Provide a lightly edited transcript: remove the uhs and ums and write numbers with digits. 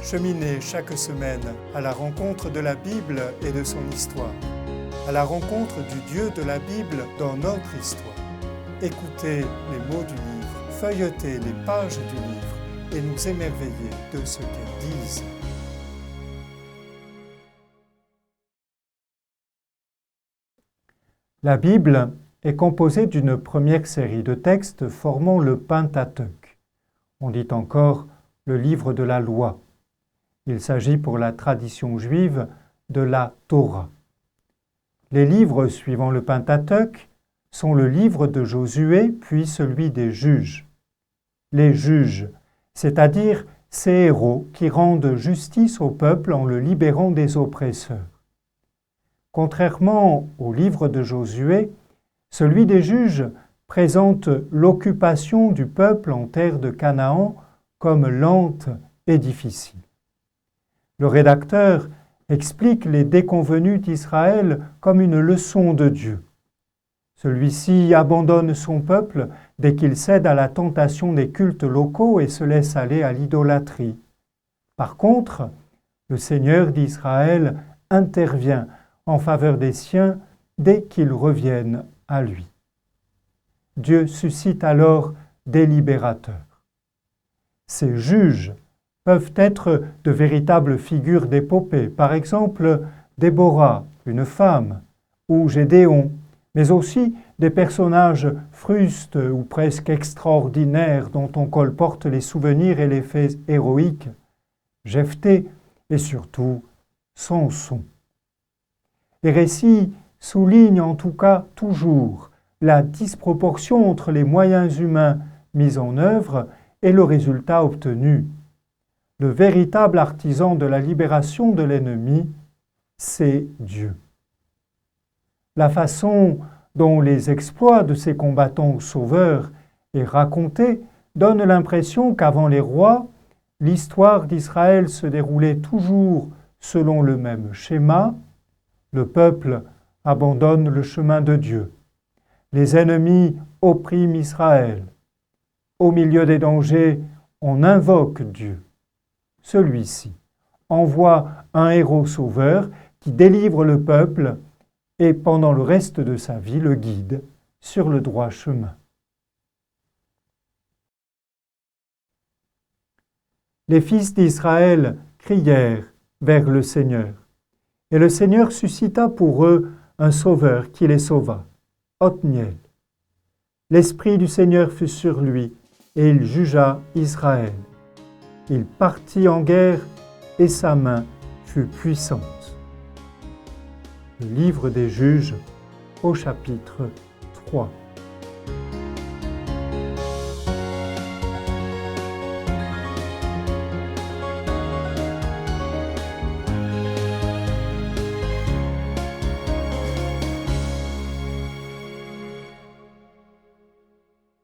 Cheminez chaque semaine à la rencontre de la Bible et de son histoire, à la rencontre du Dieu de la Bible dans notre histoire. Écoutez les mots du livre, feuilletez les pages du livre et nous émerveillez de ce qu'elles disent. La Bible est composée d'une première série de textes formant le Pentateuque. On dit encore le livre de la loi. Il s'agit pour la tradition juive de la Torah. Les livres suivant le Pentateuque sont le livre de Josué puis celui des juges. Les juges, c'est-à-dire ces héros qui rendent justice au peuple en le libérant des oppresseurs. Contrairement au livre de Josué, celui des juges présente l'occupation du peuple en terre de Canaan comme lente et difficile. Le rédacteur explique les déconvenues d'Israël comme une leçon de Dieu. Celui-ci abandonne son peuple dès qu'il cède à la tentation des cultes locaux et se laisse aller à l'idolâtrie. Par contre, le Seigneur d'Israël intervient en faveur des siens dès qu'ils reviennent à lui. Dieu suscite alors des libérateurs. Ces juges peuvent être de véritables figures d'épopée, par exemple Déborah, une femme, ou Gédéon, mais aussi des personnages frustes ou presque extraordinaires dont on colporte les souvenirs et les faits héroïques, Jephthé et surtout Samson. Les récits soulignent en tout cas toujours la disproportion entre les moyens humains mis en œuvre et le résultat obtenu. Le véritable artisan de la libération de l'ennemi, c'est Dieu. La façon dont les exploits de ces combattants sauveurs est racontée donne l'impression qu'avant les rois, l'histoire d'Israël se déroulait toujours selon le même schéma. Le peuple abandonne le chemin de Dieu. Les ennemis oppriment Israël. Au milieu des dangers, on invoque Dieu. Celui-ci envoie un héros sauveur qui délivre le peuple et pendant le reste de sa vie le guide sur le droit chemin. Les fils d'Israël crièrent vers le Seigneur, et le Seigneur suscita pour eux un sauveur qui les sauva, Othniel. L'Esprit du Seigneur fut sur lui, et il jugea Israël. Il partit en guerre, et sa main fut puissante. Le livre des Juges, au chapitre 3.